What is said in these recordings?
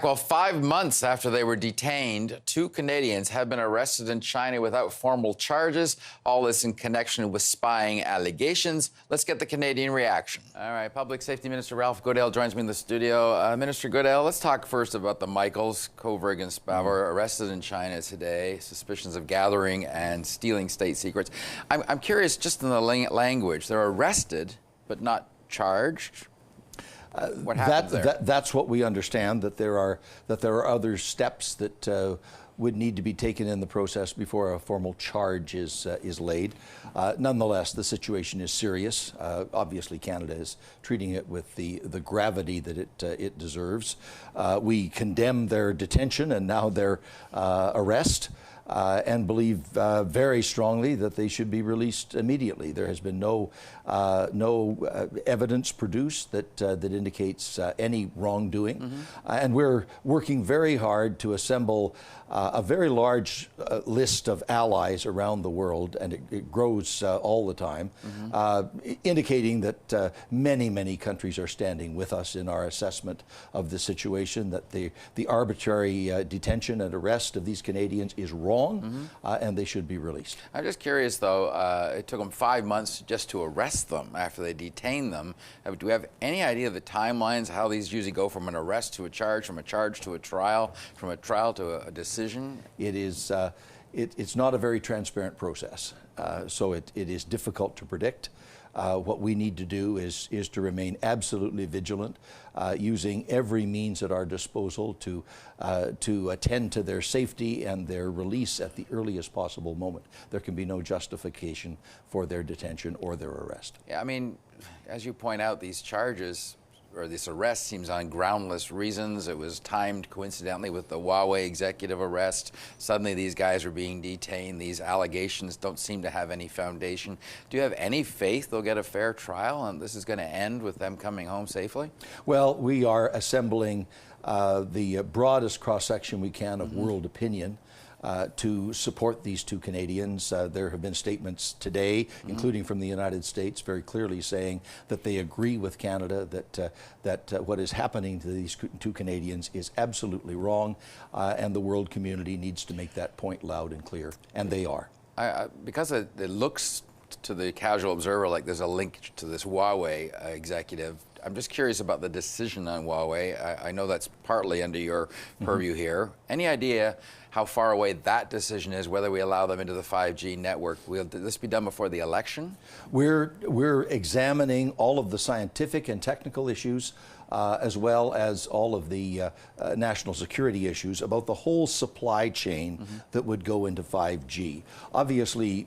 Well, 5 months after they were detained, 2 Canadians have been arrested in China without formal charges. All this in connection with spying allegations. Let's get the Canadian reaction. All right, Public Safety Minister Ralph Goodale joins me in the studio. Minister Goodale, let's talk first about the Michaels, Kovrig and Spavor, arrested in China today. Suspicions of gathering and stealing state secrets. I'm curious, just in the language, they're arrested but not charged. What happens there? That's what we understand, that there are other steps that would need to be taken in the process before a formal charge is laid. Nonetheless, the situation is serious. Obviously, Canada is treating it with the gravity that it deserves. We condemn their detention and now their arrest. And believe very strongly that they should be released immediately. There has been no evidence produced that indicates any wrongdoing. And we're working very hard to assemble a very large list of allies around the world, and it grows all the time, indicating that many countries are standing with us in our assessment of the situation, that the arbitrary detention and arrest of these Canadians is wrong. And they should be released. I'm just curious, though, it took them 5 months just to arrest them after they detained them. Do we have any idea of the timelines, how these usually go from an arrest to a charge, from a charge to a trial, from a trial to a decision? It is, it's not a very transparent process, so it is difficult to predict. What we need to do is to remain absolutely vigilant, using every means at our disposal to attend to their safety and their release at the earliest possible moment. There can be no justification for their detention or their arrest. Yeah, I mean, as you point out, these charges, or this arrest, seems on groundless reasons. It was timed coincidentally with the Huawei executive arrest. Suddenly these guys are being detained. These allegations don't seem to have any foundation. Do you have any faith they'll get a fair trial and this is going to end with them coming home safely? Well, we are assembling the broadest cross-section we can of world opinion to support these 2 Canadians. There have been statements today, including from the United States, very clearly saying that they agree with Canada that what is happening to these 2 Canadians is absolutely wrong, and the world community needs to make that point loud and clear, and they are. Because it looks to the casual observer like there's a link to this Huawei executive, I'm just curious about the decision on Huawei. I know that's partly under your purview here. Any idea how far away that decision is, whether we allow them into the 5G network? Will this be done before the election? We're examining all of the scientific and technical issues, as well as all of the national security issues about the whole supply chain that would go into 5G. Obviously,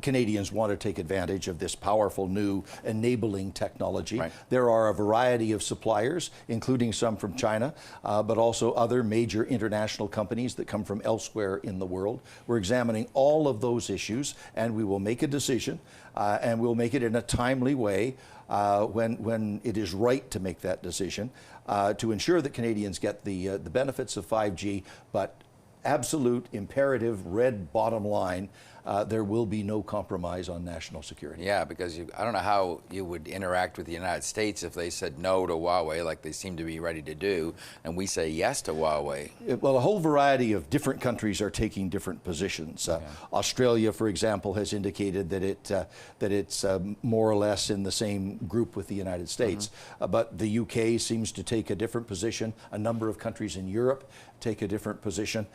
Canadians want to take advantage of this powerful new enabling technology. Right. There are a variety of suppliers, including some from China, but also other major international companies that come from elsewhere in the world. We're examining all of those issues, and we will make a decision, and we'll make it in a timely way when it is right to make that decision, to ensure that Canadians get the benefits of 5G, but absolute imperative red bottom line, there will be no compromise on national security. Yeah, because I don't know how you would interact with the United States if they said no to Huawei, like they seem to be ready to do, and we say yes to Huawei. Well, a whole variety of different countries are taking different positions. Australia, for example, has indicated that it's more or less in the same group with the United States. But the UK seems to take a different position. A number of countries in Europe take a different position.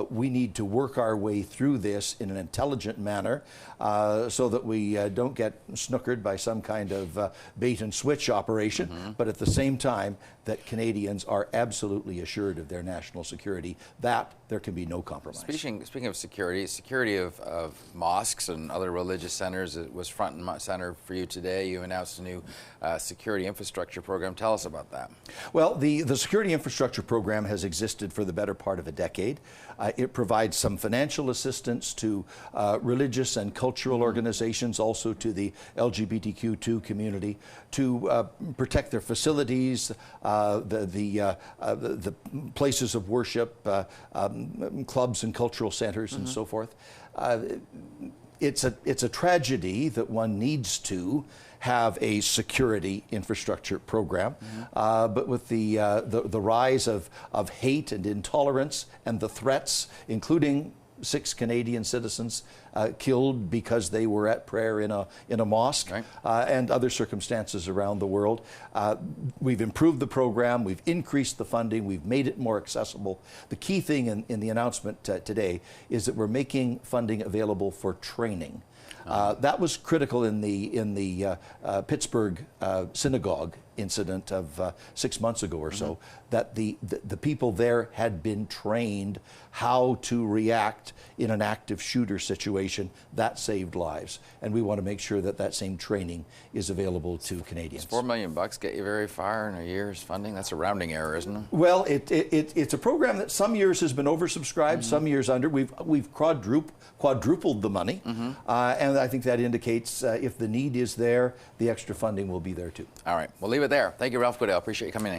We need to work our way through this in an intelligent manner, so that we don't get snookered by some kind of bait and switch operation, but at the same time that Canadians are absolutely assured of their national security, that there can be no compromise. Speaking of security of mosques and other religious centers, it was front and center for you today. You announced a new security infrastructure program. Tell us about that. Well, the security infrastructure program has existed for the better part of a decade. It provides some financial assistance to religious and cultural organizations, also to the LGBTQ2 community, to protect their facilities, the places of worship, clubs and cultural centers, and so forth. it's a tragedy that one needs to have a security infrastructure program, but with the rise of hate and intolerance and the threats, including 6 Canadian citizens killed because they were at prayer in a mosque, right, and other circumstances around the world. We've improved the program, we've increased the funding, we've made it more accessible. The key thing in the announcement today is that we're making funding available for training. That was critical in the Pittsburgh synagogue incident of 6 months ago or so, that the people there had been trained how to react in an active shooter situation. That saved lives, and we want to make sure that that same training is available to Canadians. Does $4 million get you very far in a year's funding? That's a rounding error, isn't it? Well, it's a program that some years has been oversubscribed, some years under. We've quadrupled the money, and I think that indicates if the need is there, the extra funding will be there too. All right, we'll leave it there. Thank you, Ralph Goodale. Appreciate you coming in.